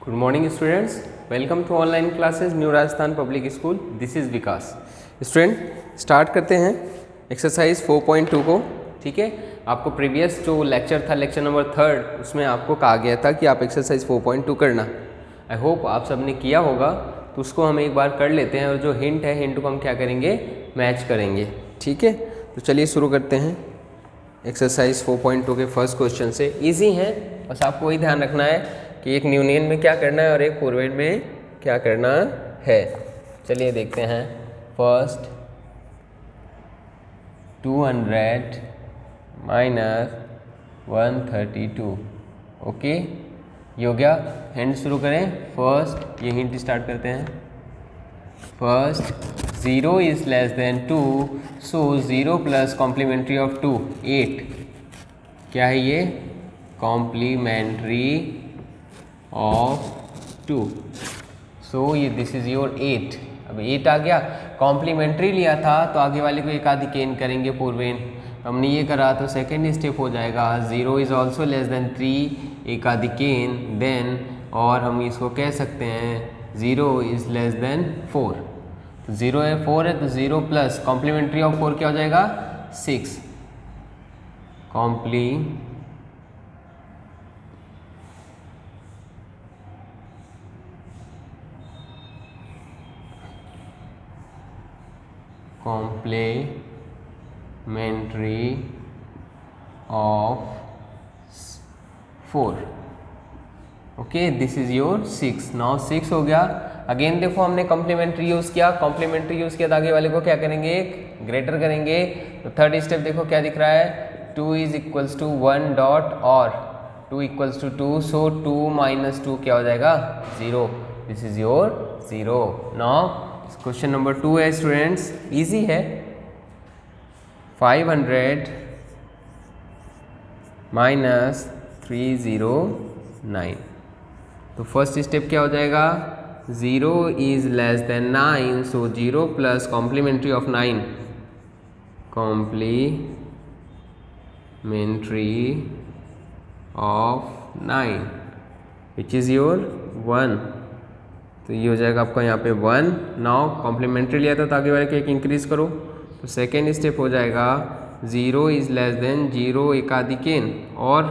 Good morning students, welcome to online classes new Rajasthan public school. This is Vikas. Student start करते हैं exercise 4.2 को। ठीक है, आपको प्रीवियस जो लेक्चर था, लेक्चर नंबर 3, उसमें आपको कहा गया था कि आप एक्सरसाइज 4.2 करना। आई होप आप सबने किया होगा, तो उसको हम एक बार कर लेते हैं और जो हिंट है, हिंट को हम क्या करेंगे, मैच करेंगे। ठीक है, तो चलिए शुरू करते हैं एक्सरसाइज 4.2 के फर्स्ट क्वेश्चन से। इजी है, बस आपको वही ध्यान रखना है कि एक न्यूनियन में क्या करना है और एक फॉरवर्ड में क्या करना है। चलिए देखते हैं। First 200 minus 132। ओके, ये हो गया। हिंट शुरू करें। फर्स्ट ये हिंट स्टार्ट करते हैं। First 0 is less than 2, so 0 plus complementary of 2 8। क्या है ये? Complementary of 2। सो ये दिस इज योर 8। अब 8 आ गया, कॉम्प्लीमेंट्री लिया था तो आगे वाले को एक आधी केन करेंगे पूर्वेन। हमने ये करा तो सेकेंड स्टेप हो जाएगा 0 इज ऑल्सो लेस देन 3, एक आधी केन देन, और हम इसको कह सकते हैं 0 इज लेस देन 4। तो 0 है 4 है तो 0 प्लस कॉम्प्लीमेंट्री ऑफ 4 क्या हो जाएगा? 6। Complementary of 4। Okay, this is your 6। Now 6 हो गया। अगेन देखो, हमने कॉम्प्लीमेंट्री यूज़ किया, कॉम्प्लीमेंट्री यूज़ किया तो आगे वाले को क्या करेंगे? एक ग्रेटर करेंगे। तो थर्ड स्टेप देखो क्या दिख रहा है? 2 इज इक्वल्स टू 1 डॉट और 2 इक्वल्स टू 2, सो 2 माइनस 2 क्या हो जाएगा? 0। This is your 0। Now question number 2 है स्टूडेंट्स, इजी है। 500 माइनस 309। तो फर्स्ट स्टेप क्या हो जाएगा? 0 is less than 9, so 0 plus complementary of 9, complementary of 9 which is your 1। तो ये हो जाएगा आपका यहाँ पे 1। नाउ कॉम्प्लीमेंट्री लिया था तो आगे वाले को एक इंक्रीज करो। तो सेकेंड स्टेप हो जाएगा 0 इज लेस देन 0, एक आधी केन, और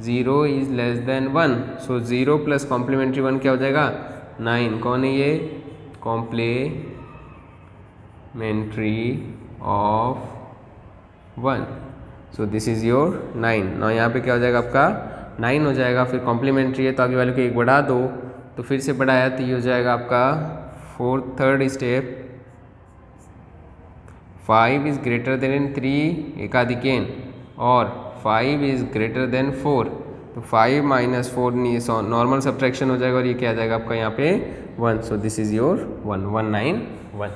0 is less than 1, so 0 plus complementary 1 क्या हो जाएगा? 9। कौन है ये? Complementary of 1। So this is your 9। ना यहाँ पे क्या हो जाएगा आपका? 9 हो जाएगा। फिर कॉम्प्लीमेंट्री है तो आगे वाले को एक बढ़ा दो, तो फिर से बढ़ाया तो ये हो जाएगा आपका third step 5 is greater then 3, एक आधी केन, और 5 इज ग्रेटर देन 4। तो 5 माइनस 4 नॉर्मल सब्ट्रैक्शन हो जाएगा और ये क्या आ जाएगा आपका यहाँ पे 1। So this is your 191।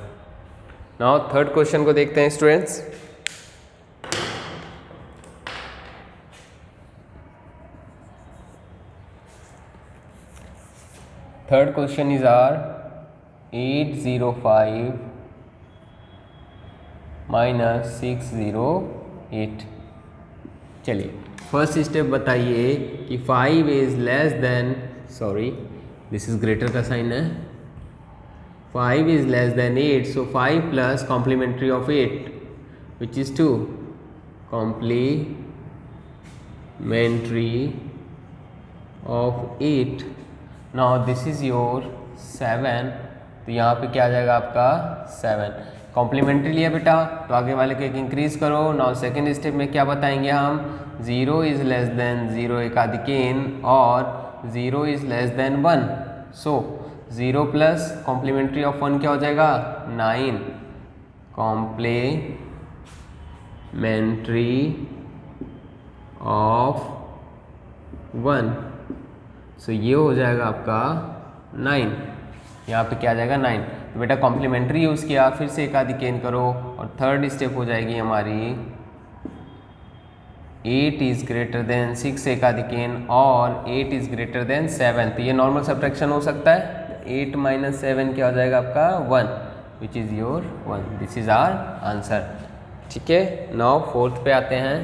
Now third question को देखते हैं students. Third question is are 805 minus 608। चलिए फर्स्ट स्टेप बताइए कि 5 is less than, sorry this is greater का साइन है, 5 is less than 8, so 5 plus complementary of 8 which is 2, complementary of 8। Now this is your 7। तो यहाँ पे क्या आ जाएगा आपका 7। कॉम्प्लीमेंट्री लिया बेटा तो आगे वाले को एक इंक्रीज करो। नाउ सेकेंड स्टेप में क्या बताएंगे हम? 0 इज लेस देन 0, एक आधी केन, और 0 is less than 1, so 0 plus complementary of 1 क्या हो जाएगा? 9, कॉम्प्लीमेंट्री ऑफ 1। सो ये हो जाएगा आपका 9। यहाँ पे क्या आ जाएगा? 9। तो बेटा कॉम्प्लीमेंट्री यूज़ किया, फिर से एक आधी केन करो, और थर्ड स्टेप हो जाएगी हमारी 8 इज ग्रेटर देन 6, एक आधी केन, और 8 इज ग्रेटर देन 7। तो ये नॉर्मल सब्ट्रैक्शन हो सकता है। 8 माइनस 7 क्या हो जाएगा आपका? 1 which is your 1। This is our answer. ठीक है, नाउ फोर्थ पे आते हैं।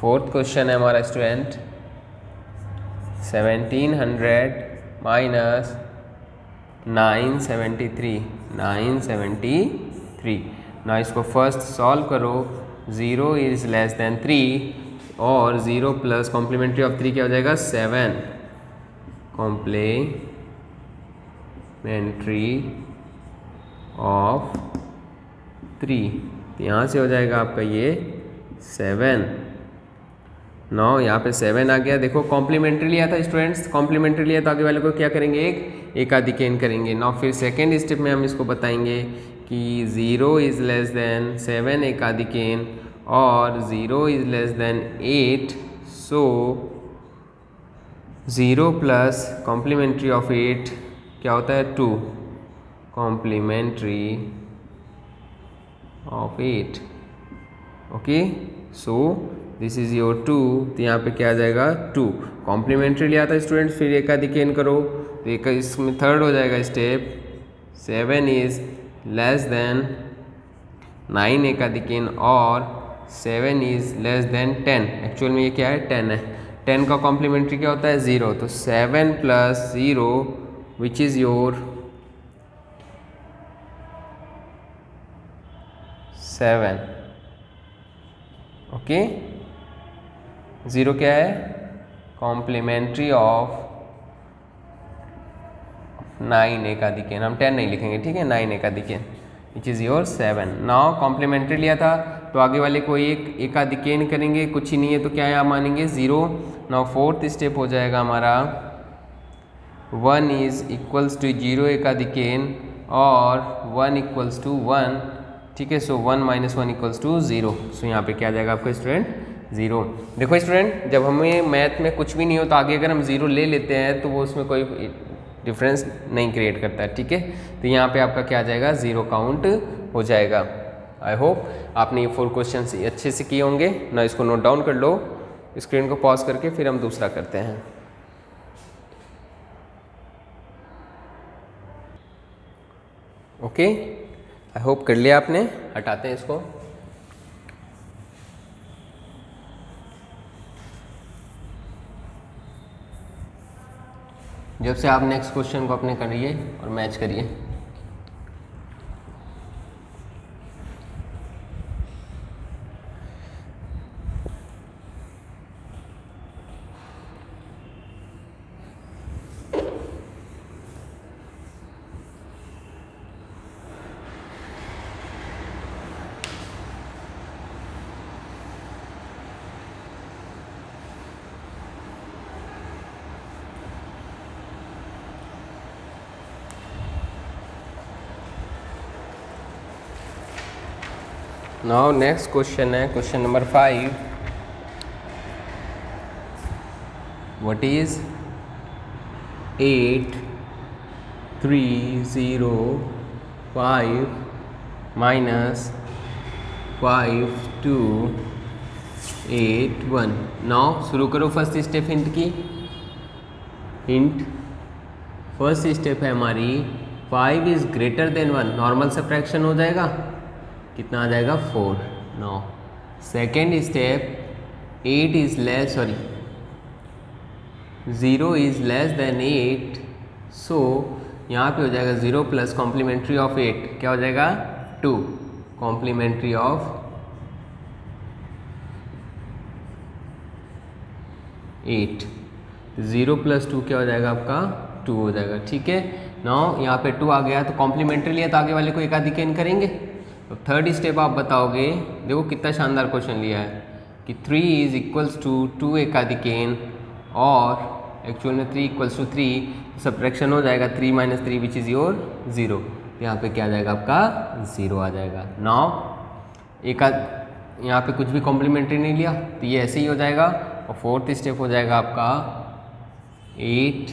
फोर्थ क्वेश्चन है हमारा स्टूडेंट 1700 माइनस 973 ना इसको फर्स्ट सॉल्व करो। 0 इज़ लेस देन 3 और 0 प्लस कॉम्प्लीमेंट्री ऑफ 3 क्या हो जाएगा 7 कॉम्प्लीमेंट्री ऑफ 3, तो यहाँ से हो जाएगा आपका ये 7। 9 यहाँ पे 7 आ गया। देखो कॉम्प्लीमेंट्री लिया था स्टूडेंट्स, कॉम्प्लीमेंट्री लिया तो आगे वाले को क्या करेंगे एक एकाधिकेन करेंगे। नाउ फिर सेकेंड स्टेप में हम इसको बताएंगे कि 0 इज़ लेस देन 7 एकाधिकेन और 0 is less than 8, so 0 plus complementary of 8 क्या होता है 2 complementary of 8। Okay, so this is your 2, तो यहाँ पे क्या आ जाएगा 2। कॉम्प्लीमेंट्री लिया था स्टूडेंट्स, फिर एकाधिकेन करो तो एक इसमें थर्ड हो जाएगा स्टेप। 7 इज लेस देन 9 एकाधिकेन और 7 इज लेस देन 10। एक्चुअल में ये क्या है 10 है। 10 का कॉम्प्लीमेंट्री क्या होता है 0, तो 7 plus 0 which is your 7। Okay, 0 क्या है कॉम्प्लीमेंट्री ऑफ 9 एकाधिकेन, हम 10 नहीं लिखेंगे ठीक है, 9 एकाधिकेन which is your 7। Now complementary लिया था तो आगे वाले को एक एकाधिकेन करेंगे, कुछ ही नहीं है तो क्या यहाँ मानेंगे 0। नाउ फोर्थ स्टेप हो जाएगा हमारा 1 इज इक्वल्स टू 0 एकाधिकेन और 1 इक्वल्स टू 1, ठीक है। सो 1 माइनस 1 इक्वल्स टू 0, सो यहाँ पे क्या आ जाएगा आपका स्टूडेंट 0। देखो स्टूडेंट, जब हमें मैथ में कुछ भी नहीं हो तो आगे अगर हम 0 ले लेते हैं तो वो उसमें कोई डिफरेंस नहीं क्रिएट करता है, ठीक है। तो यहाँ पे आपका क्या आ जाएगा 0 काउंट हो जाएगा। आई होप आपने ये 4 क्वेश्चन अच्छे से किए होंगे ना। इसको नोट डाउन कर लो, स्क्रीन को पॉज करके फिर हम दूसरा करते हैं। ओके, आई होप कर लिया आपने। हटाते हैं इसको। जब से आप नेक्स्ट क्वेश्चन को अपने करिए और मैच करिए। नाउ नेक्स्ट क्वेश्चन है question number 5। What is 8305 minus 5281। Now शुरू करो फर्स्ट स्टेप हिंट की। हिंट फर्स्ट स्टेप है हमारी 5 is greater than 1, normal subtraction हो जाएगा, कितना आ जाएगा 4। No second step 8 is less 0 is less than 8, so यहाँ पे हो जाएगा 0 प्लस कॉम्प्लीमेंट्री ऑफ 8 क्या हो जाएगा 2 कॉम्प्लीमेंट्री ऑफ 8। 0 प्लस 2 क्या हो जाएगा आपका 2 हो जाएगा, ठीक है। नाउ यहाँ पे 2 आ गया तो कॉम्प्लीमेंट्री लिया तो आगे वाले को एकाधिकेन करेंगे। तो थर्ड स्टेप आप बताओगे, देखो कितना शानदार क्वेश्चन लिया है कि 3 इज इक्वल्स टू 2 एकाधिकेन और एक्चुअल में 3 इक्वल्स टू 3, सब्ट्रैक्शन हो जाएगा 3 माइनस 3 विच इज़ योर 0। तो यहाँ पे क्या आ जाएगा आपका 0 आ जाएगा। नाउ यहाँ पे कुछ भी कॉम्प्लीमेंट्री नहीं लिया तो ये ऐसे ही हो जाएगा। और फोर्थ स्टेप हो जाएगा आपका 8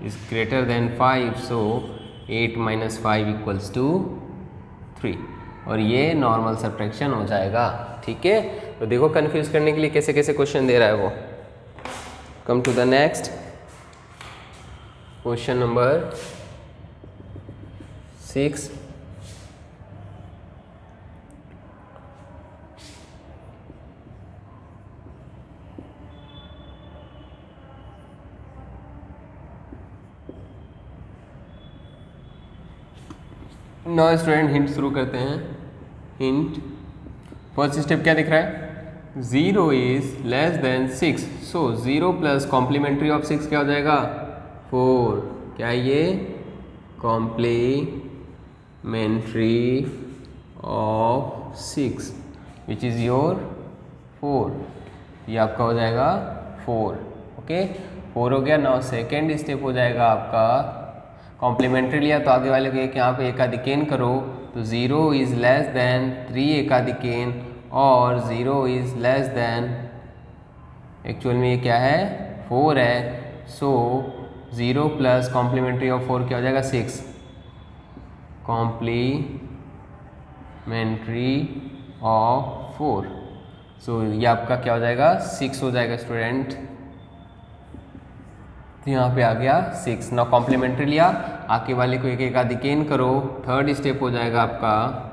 is greater than 5, so 8 minus 5 equals to 3 और ये नॉर्मल सब्ट्रैक्शन हो जाएगा, ठीक है। तो देखो कंफ्यूज करने के लिए कैसे कैसे क्वेश्चन दे रहा है वो। Come to the next question number 6। Now student hint शुरू करते हैं। हिंट, फर्स्ट स्टेप क्या दिख रहा है? 0 is less than 6, so 0 plus complementary of 6 क्या हो जाएगा? 4। क्या ये? Complementary of 6 which is your 4। ये आपका हो जाएगा 4। ओके, 4 हो गया। नाउ सेकेंड स्टेप हो जाएगा आपका, कॉम्प्लीमेंट्री लिया तो आगे वाले को एक यहाँ पे एकाधिकेन करो, तो 0 इज़ लेस देन 3 एकाधिकेन और 0 इज़ लेस देन, एक्चुअल में ये क्या है? 4 है। सो 0 प्लस कॉम्प्लीमेंट्री ऑफ 4 क्या हो जाएगा? 6। कॉम्प्लीमेंट्री ऑफ 4, सो ये आपका क्या हो जाएगा? 6 हो जाएगा स्टूडेंट। तो यहाँ पे आ गया 6। ना कॉम्प्लीमेंट्री लिया, आगे वाले को एक एकाधिकेन करो, थर्ड स्टेप हो जाएगा आपका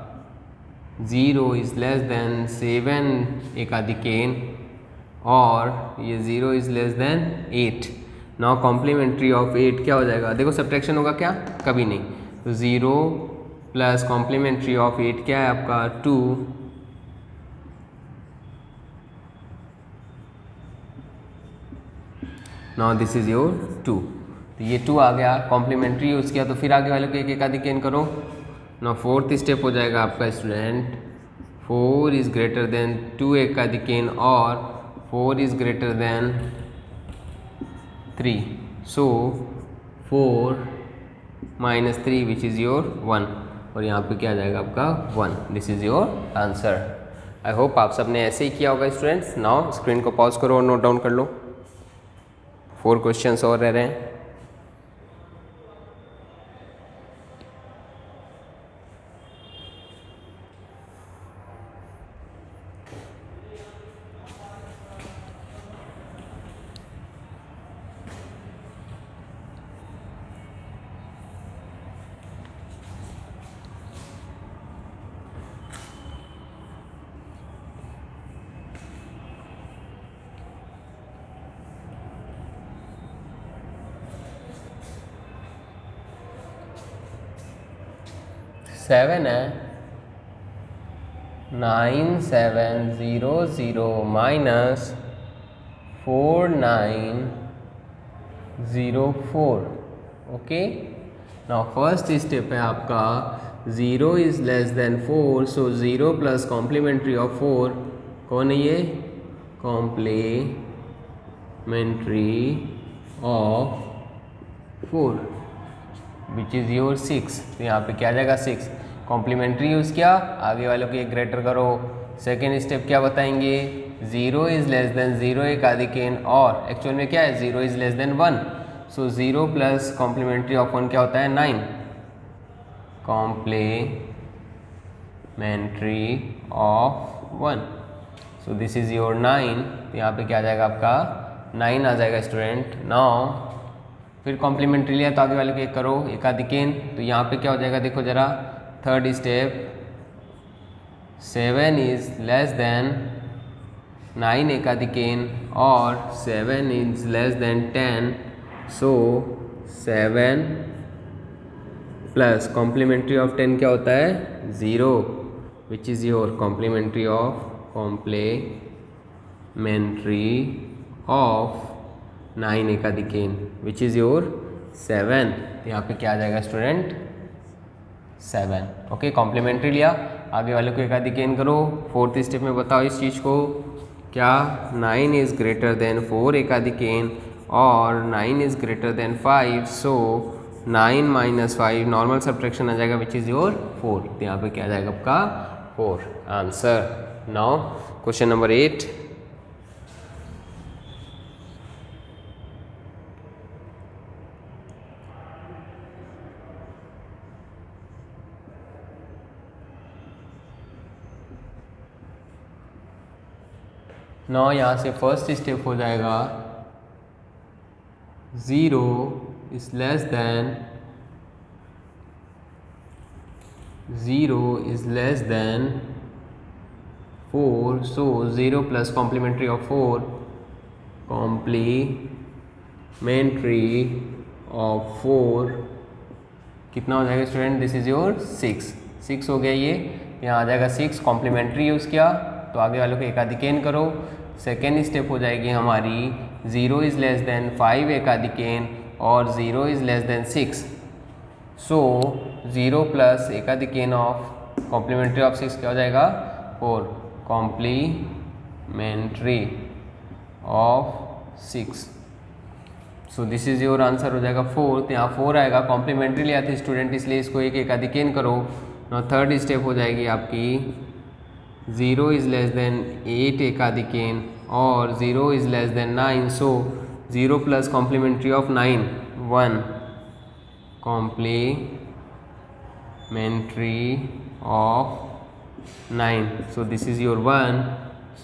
0 इज़ लेस देन 7 एकाधिकेन और ये 0 is less than 8। Now complementary of 8 क्या हो जाएगा? देखो सब्ट्रैक्शन होगा क्या? कभी नहीं। तो 0 प्लस कॉम्प्लीमेंट्री ऑफ 8 क्या है आपका? 2। Now this is your 2। तो ये 2 आ गया, कॉम्प्लीमेंट्री यूज़ किया, तो फिर आगे वाले को एक एकाधिकेन करो। नाउ फोर्थ स्टेप हो जाएगा आपका स्टूडेंट 4 इज़ ग्रेटर देन 2 एकाधिकेन और 4 is greater then 3, so 4 minus 3 which is your 1, और यहाँ पे क्या आ जाएगा आपका 1। This is your answer. I hope आप सब ने ऐसे ही किया होगा स्टूडेंट्स। नाउ स्क्रीन को पॉज करो और नोट डाउन कर लो। 4 क्वेश्चंस और रह रहे हैं। सेवन है 9700 minus 4904। Okay, now first step है आपका 0 is less than 4, so 0 plus complementary of 4 कौन है ये? Complementary of 4 which is your 6। तो यहाँ पे क्या आ जाएगा? 6। कॉम्प्लीमेंट्री यूज़ किया, आगे वालों को एक ग्रेटर करो। सेकेंड स्टेप क्या बताएंगे? 0 इज़ लेस देन 0 एकाधिकेन और एक्चुअल में क्या है? 0 is less than 1, so 0 plus complementary of 1 क्या होता है? 9। Complementary of 1, so this is your 9। तो यहाँ पे क्या आ जाएगा आपका? 9 आ जाएगा स्टूडेंट। नाउ फिर कॉम्प्लीमेंट्री लिया तो आगे वाले को एक करो एकाधिकेन, तो यहाँ पे क्या हो जाएगा? देखो जरा, third step 7 is less than 9 एकाधिकेन और 7 is less than 10, so 7 plus complementary of 10 क्या होता है? 0, which is your complementary of 9 एकाधिकेन विच इज़ योर 7। यहाँ पे क्या आ जाएगा स्टूडेंट? 7। ओके, कॉम्प्लीमेंट्री लिया, आगे वाले को एकाधिकेन करो। फोर्थ स्टेप में बताओ इस चीज़ को क्या? 9 इज़ ग्रेटर देन 4 एकाधिकेन और 9 is greater than 5, so 9 minus 5 normal subtraction आ जाएगा विच इज़ योर 4। तो यहाँ पे क्या आ जाएगा आपका? 4 answer. Now question number 8। Now यहाँ से फर्स्ट स्टेप हो जाएगा 0 is less than 4, so 0 plus complementary of 4, complementary of 4 कितना हो जाएगा स्टूडेंट, दिस इज योर 6 हो गया ये, यहाँ आ जाएगा 6, कॉम्प्लीमेंट्री यूज़ किया तो आगे वालों को एकाधिकेन करो। सेकेंड स्टेप हो जाएगी हमारी 0 इज़ लेस देन 5 एकाधिकेन और 0 is less than 6, so 0 plus एकाधिकेन ऑफ कॉम्प्लीमेंट्री ऑफ 6 क्या हो जाएगा 4, complementary of 6, so this is your answer हो जाएगा 4। तो यहाँ 4 आएगा, कॉम्प्लीमेंट्री लिया था स्टूडेंट इसलिए इसको एक एकाधिकेन करो। ना थर्ड स्टेप हो जाएगी आपकी 0 इज़ लेस देन 8 एकाधिकेन और 0 is less than 9, so 0 plus complementary of 9 1, complementary of 9, so this is your 1,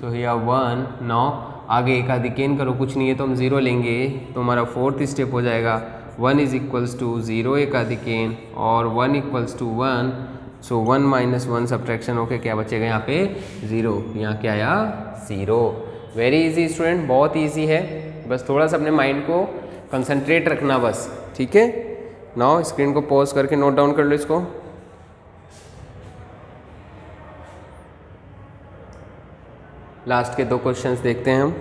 so here 1। Now आगे एकाधिकेन करो, कुछ नहीं है तो हम 0 लेंगे तो हमारा फोर्थ स्टेप हो जाएगा 1 इज इक्वल्स टू 0 एकाधिकेन और 1 equals to 1, so 1 minus 1 subtraction होके क्या बचेगा यहाँ पे 0, यहाँ क्या आया 0। वेरी इजी स्टूडेंट, बहुत इजी है, बस थोड़ा सा अपने माइंड को कंसंट्रेट रखना बस, ठीक है। नाउ स्क्रीन को पॉज करके नोट डाउन कर लो इसको। लास्ट के 2 क्वेश्चंस देखते हैं हम।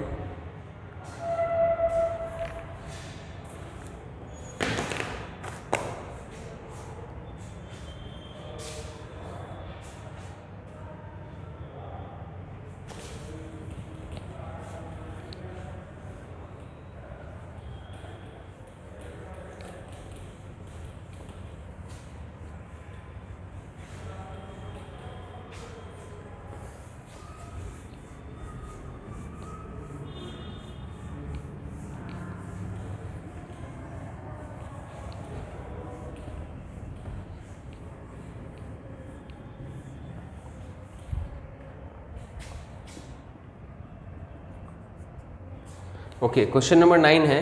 ओके, क्वेश्चन नंबर 9 है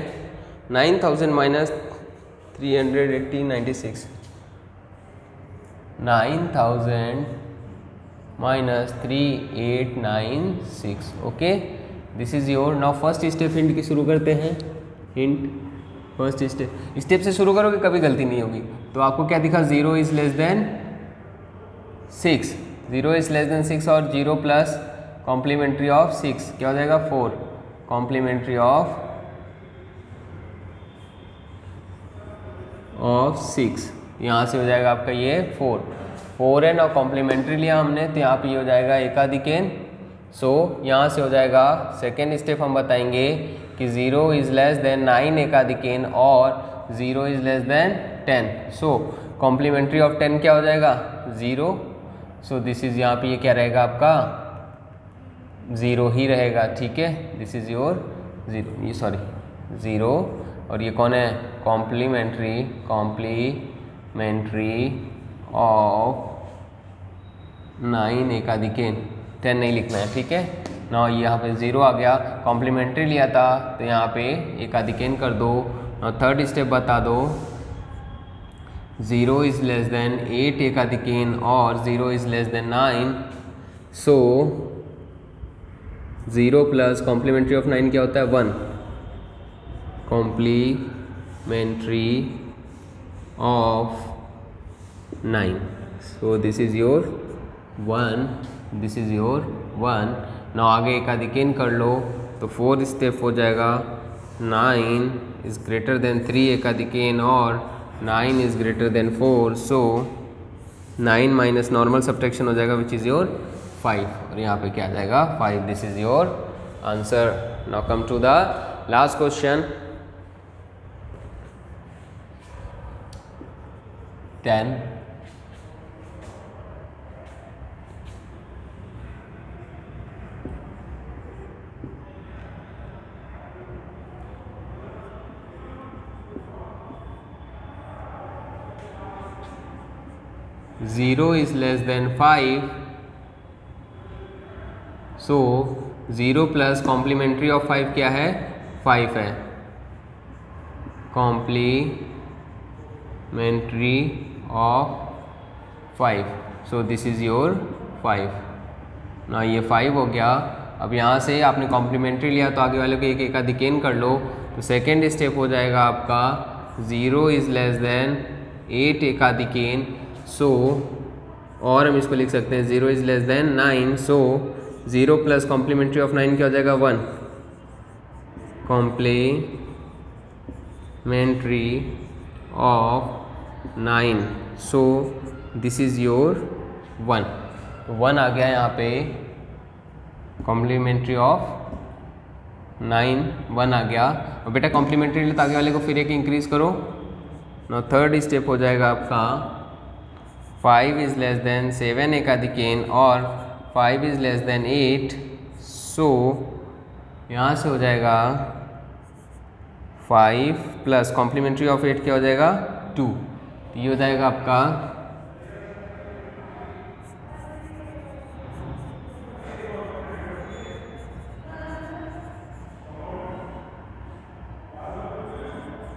9000 minus 396, 9000 minus 3896। Okay, this is your. Now first step hint की शुरू करते हैं। हिंट फर्स्ट स्टेप से शुरू करोगे कभी गलती नहीं होगी। तो आपको क्या दिखा, 0 is less than 6, 0 is less than 6 और 0 प्लस कॉम्प्लीमेंट्री ऑफ 6 क्या हो जाएगा 4, कॉम्प्लीमेंट्री ऑफ 6, यहाँ से हो जाएगा आपका ये 4 है ना, कॉम्प्लीमेंट्री लिया हमने तो यहाँ पे ये हो जाएगा एकाधिकेन। सो यहाँ से हो जाएगा सेकेंड स्टेप हम बताएंगे कि 0 इज लेस देन 9 एकाधिकेन और 0 is less than 10, so complementary of 10 क्या हो जाएगा 0, सो दिस इज यहाँ पे ये क्या रहेगा आपका 0 ही रहेगा, ठीक है। दिस इज योर 0, ये सॉरी 0 और ये कौन है कॉम्प्लीमेंट्री ऑफ 9 एकाधिकेन, 10 नहीं लिखना है, ठीक है ना। यहाँ पे 0 आ गया, कॉम्प्लीमेंट्री लिया था तो यहाँ पे एकाधिकेन कर दो। ना थर्ड स्टेप बता दो, 0 इज लेस देन 8 एकाधिकेन और 0 is less than 9, so 0 plus complementary of 9 क्या होता है 1, complementary of 9, so this is your 1, this is your 1। ना आगे एकाधिकेन कर लो तो फोर्थ स्टेप हो जाएगा 9 इज ग्रेटर देन 3 एकाधिकेन और 9 is greater then 4, so 9 minus normal subtraction हो जाएगा विच इज योर 5 और यहाँ पे क्या आ जाएगा 5, this is your answer. Now come to the last question 10। Zero is less than 5, so 0 plus complementary of 5 क्या है 5 है, complementary of 5, so this is your 5। ना ये 5 हो गया। अब यहाँ से आपने कॉम्प्लीमेंट्री लिया तो आगे वाले को एक एकाधिकेन कर लो, तो सेकेंड स्टेप हो जाएगा आपका 0 इज लेस देन 8 एकाधिकेन, सो और हम इसको लिख सकते हैं 0 is less than 9, so 0 plus complementary of 9 क्या हो जाएगा 1, complementary of 9, so this is your 1। तो 1 आ गया यहाँ पे, कॉम्प्लीमेंट्री ऑफ 9 1 आ गया। और बेटा कॉम्प्लीमेंट्री ले तो आगे वाले को फिर एक इंक्रीज करो ना, थर्ड स्टेप हो जाएगा आपका 5 इज लेस देन 7 एकाधिकेन और 5 इज लेस देन 8, सो यहाँ से हो जाएगा 5 प्लस कॉम्प्लीमेंट्री ऑफ 8 क्या हो जाएगा 2। तो ये हो जाएगा आपका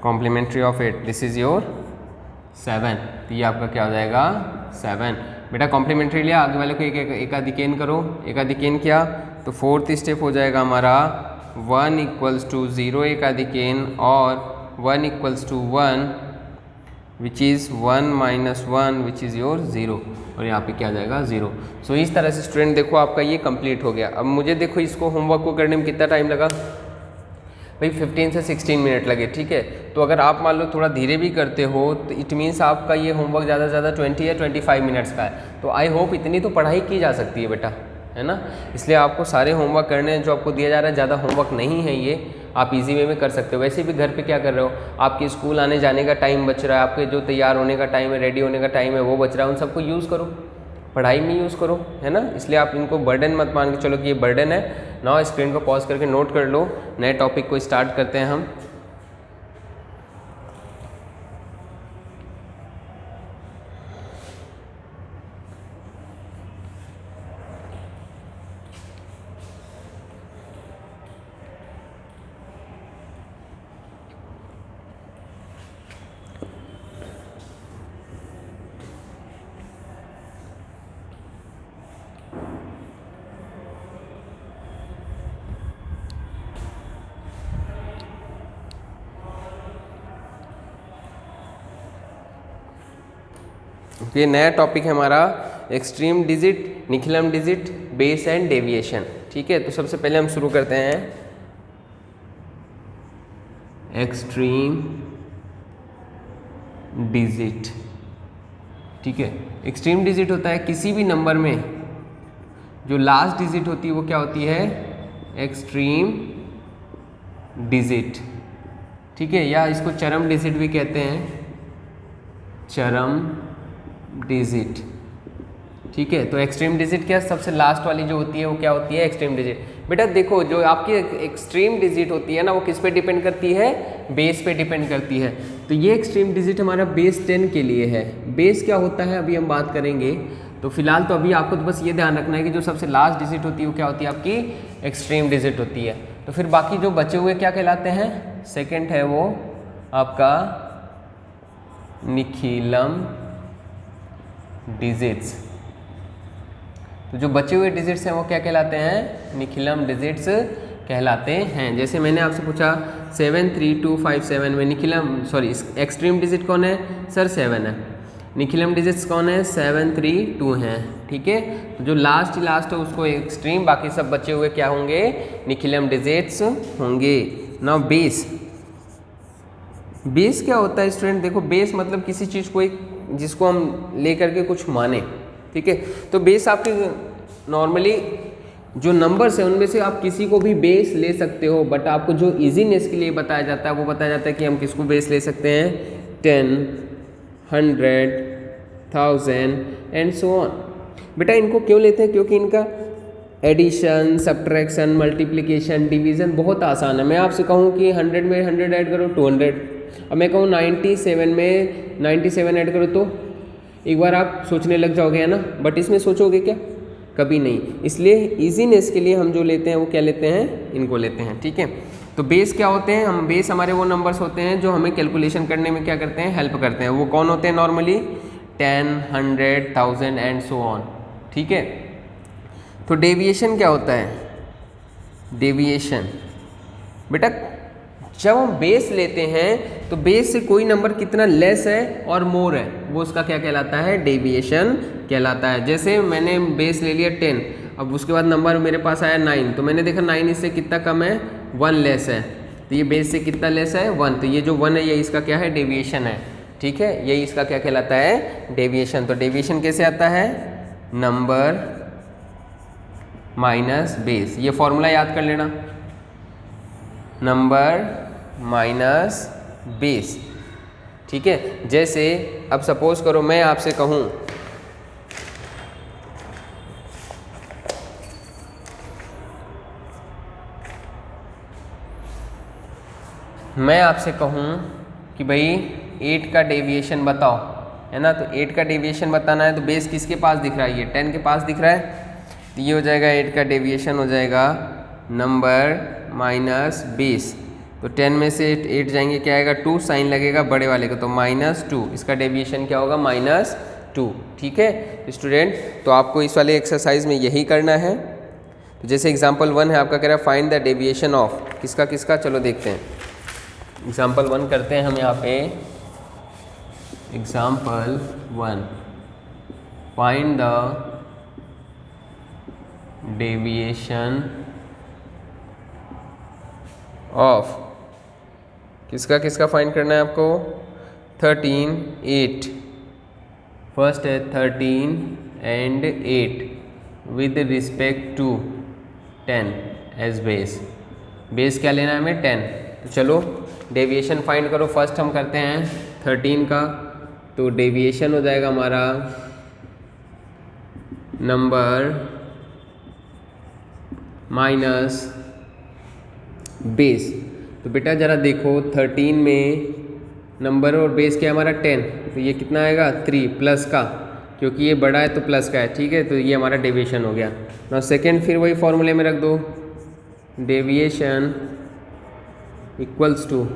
complementary of 8, this is your 7। तो ये आपका क्या हो जाएगा 7। बेटा कॉम्प्लीमेंट्री लिया, आगे वाले को एकाधिकेन करो, एकाधिकेन किया तो फोर्थ स्टेप हो जाएगा हमारा 1 इक्वल्स टू 0 एकाधिकेन और 1 equals to 1 which is 1 minus 1 which is your 0, और यहाँ पे क्या आ जाएगा 0। सो इस तरह से स्टूडेंट देखो आपका ये कंप्लीट हो गया। अब मुझे देखो इसको होमवर्क को करने में कितना टाइम लगा भाई, 15 से 16 मिनट लगे, ठीक है। तो अगर आप मान लो थोड़ा धीरे भी करते हो तो इट मीन्स आपका ये होमवर्क ज़्यादा से ज़्यादा 20 या 25 मिनट्स का है। तो आई होप इतनी तो पढ़ाई की जा सकती है बेटा, है ना। इसलिए आपको सारे होमवर्क करने हैं जो आपको दिया जा रहा है, ज़्यादा होमवर्क नहीं है ये, आप इजी वे में कर सकते हो। वैसे भी घर पे क्या कर रहे हो, आपके स्कूल आने जाने का टाइम बच रहा है, आपके जो तैयार होने का टाइम है, रेडी होने का टाइम है वो बच रहा है, उन सबको यूज़ करो, पढ़ाई में यूज़ करो, है ना। इसलिए आप इनको बर्डन मत मान के चलो कि ये बर्डन है ना। स्क्रीन को पॉज करके नोट कर लो, नए टॉपिक को स्टार्ट करते हैं हम। ये नया टॉपिक है हमारा extreme digit, Nikhilam digit, base and deviation, ठीक है। तो सबसे पहले हम शुरू करते हैं एक्सट्रीम डिजिट, ठीक है। एक्सट्रीम डिजिट होता है किसी भी नंबर में जो लास्ट डिजिट होती है वो क्या होती है, एक्सट्रीम डिजिट, ठीक है। या इसको चरम डिजिट भी कहते हैं, चरम डिजिट, ठीक है। तो एक्सट्रीम डिजिट क्या, सबसे लास्ट वाली जो होती है वो क्या होती है, एक्सट्रीम डिजिट। बेटा देखो जो आपकी एक्सट्रीम डिजिट होती है ना, वो किस पे डिपेंड करती है, बेस पे डिपेंड करती है। तो ये एक्सट्रीम डिजिट हमारा बेस 10 के लिए है। बेस क्या होता है अभी हम बात करेंगे, तो फिलहाल तो अभी आपको तो बस ये ध्यान रखना है कि जो सबसे लास्ट डिजिट होती है वो क्या होती है, आपकी एक्सट्रीम डिजिट होती है। तो फिर बाकी जो बचे हुए क्या कहलाते हैं, सेकेंड है वो आपका निखिलम डिजिट्स। तो जो बचे हुए डिजिट्स हैं वो क्या कहलाते हैं, निखिलम डिजिट्स कहलाते हैं। जैसे मैंने आपसे पूछा 73257 में निखिलम एक्सट्रीम डिजिट कौन है सर, 7 है। निखिलम डिजिट्स कौन है, 732 हैं, ठीक है। तो जो लास्ट है उसको एक्सट्रीम, बाकी सब बचे हुए क्या होंगे, निखिलम डिजिट्स होंगे। नाउ बेस, बेस क्या होता है स्टूडेंट, देखो बेस मतलब किसी चीज़ को एक जिसको हम लेकर के कुछ माने, ठीक है। तो बेस आपके नॉर्मली जो नंबर्स है उनमें से आप किसी को भी बेस ले सकते हो, बट आपको जो इजीनेस के लिए बताया जाता है वो बताया जाता है कि हम किसको बेस ले सकते हैं, 10, 100, 1000 एंड सो ऑन। बेटा इनको क्यों लेते हैं, क्योंकि इनका एडिशन, सब्ट्रैक्शन, मल्टीप्लिकेशन, डिवीज़न बहुत आसान है। मैं आपसे कहूँ कि 100 में 100 ऐड करो 200, अब मैं कहूँ 97 में 97 ऐड करो तो एक बार आप सोचने लग जाओगे, है ना। बट इसमें सोचोगे क्या, कभी नहीं। इसलिए इजीनेस के लिए हम जो लेते हैं वो क्या लेते हैं, इनको लेते हैं, ठीक है। तो बेस क्या होते हैं, हम बेस हमारे वो नंबर्स होते हैं जो हमें कैलकुलेशन करने में क्या करते हैं, हेल्प करते हैं। वो कौन होते हैं नॉर्मली, 10, 100, 1000 एंड सो ऑन, ठीक है। तो डेविएशन क्या होता है, डेविएशन बेटा जब हम बेस लेते हैं तो बेस से कोई नंबर कितना लेस है और मोर है, वो उसका क्या कहलाता है, डेविएशन कहलाता है। जैसे मैंने बेस ले लिया 10, अब उसके बाद नंबर मेरे पास आया 9, तो मैंने देखा 9 इससे कितना कम है, 1 लेस है, तो ये बेस से कितना लेस है, 1, तो ये जो 1 है ये इसका क्या है, डेविएशन है। ठीक है, यही इसका क्या कहलाता है, डेविएशन। तो डेविएशन कैसे आता है, नंबर माइनस बेस, ये फॉर्मूला याद कर लेना, नंबर माइनस बेस। ठीक है, जैसे अब सपोज करो मैं आपसे कहूँ कि भाई 8 का डेविएशन बताओ, है ना, तो 8 का डेविएशन बताना है तो बेस किसके पास दिख रहा है, ये 10 के पास दिख रहा है, तो ये हो जाएगा 8 का डेविएशन हो जाएगा नंबर माइनस बेस। तो 10 में से 8 जाएंगे, क्या आएगा, 2, साइन लगेगा बड़े वाले को, तो -2, इसका डेविएशन क्या होगा, -2। ठीक है स्टूडेंट, तो आपको इस वाले एक्सरसाइज में यही करना है। तो जैसे एग्जांपल 1 है आपका, कह रहा है फाइंड द डेविएशन ऑफ किसका किसका, चलो देखते हैं। एग्जांपल 1 करते हैं हम यहाँ पे, example 1, find the deviation of किसका किसका फाइंड करना है आपको, 13, 8, फर्स्ट है 13 and 8 with respect to 10 as base, base क्या लेना है हमें, 10। तो चलो डेविएशन फाइंड करो, फर्स्ट हम करते हैं 13 का, तो डेविएशन हो जाएगा हमारा नंबर माइनस बेस। तो बेटा ज़रा देखो 13 में नंबर और बेस क्या हमारा 10, तो ये कितना आएगा 3 प्लस का, क्योंकि ये बड़ा है तो प्लस का है। ठीक है, तो ये हमारा डेविएशन हो गया। ना सेकेंड फिर वही फॉर्मूले में रख दो, डेविएशन इक्वल्स टू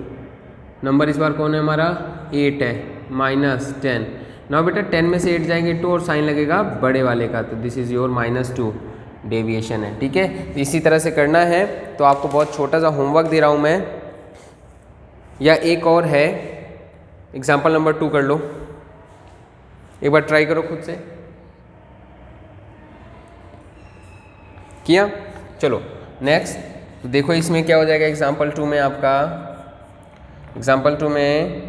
नंबर इस बार कौन है हमारा, 8 है, -10। ना बेटा 10 में से 8 जाएंगे 2 और साइन लगेगा बड़े वाले का, तो दिस इज़ योर -2 डेविएशन है। ठीक है, तो इसी तरह से करना है। तो आपको बहुत छोटा सा होमवर्क दे रहा हूँ मैं, या एक और है, एग्जाम्पल नंबर 2 कर लो, एक बार ट्राई करो खुद से, किया, चलो नेक्स्ट। तो देखो इसमें क्या हो जाएगा, एग्जाम्पल 2 में आपका, एग्जाम्पल 2 में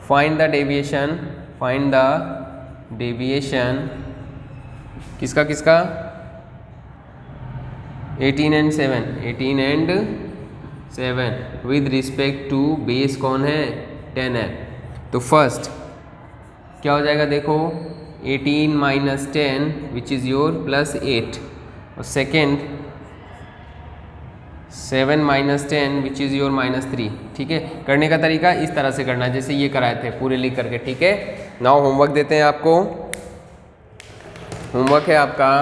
फाइंड द डेविएशन किसका किसका, 18 and 7 with respect to base कौन है, 10 है। तो फर्स्ट क्या हो जाएगा, देखो 18 - 10 विच इज़ योर +8, और सेकेंड 7 - 10 विच इज़ योर -3। ठीक है, करने का तरीका इस तरह से करना है जैसे ये कराए थे पूरे लिख करके। ठीक है, नाउ होमवर्क देते हैं आपको। होमवर्क है आपका,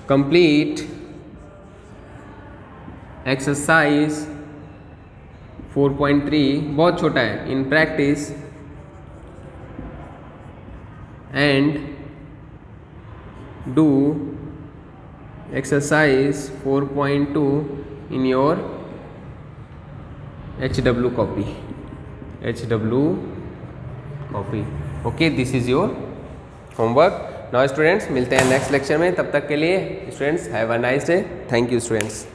कंप्लीट एक्सरसाइज 4.3, बहुत छोटा है, in practice and do exercise 4.2 in your HW copy. Okay, this is your homework. Now students मिलते हैं नेक्स्ट लेक्चर में, तब तक के लिए students have a nice day. Thank you students.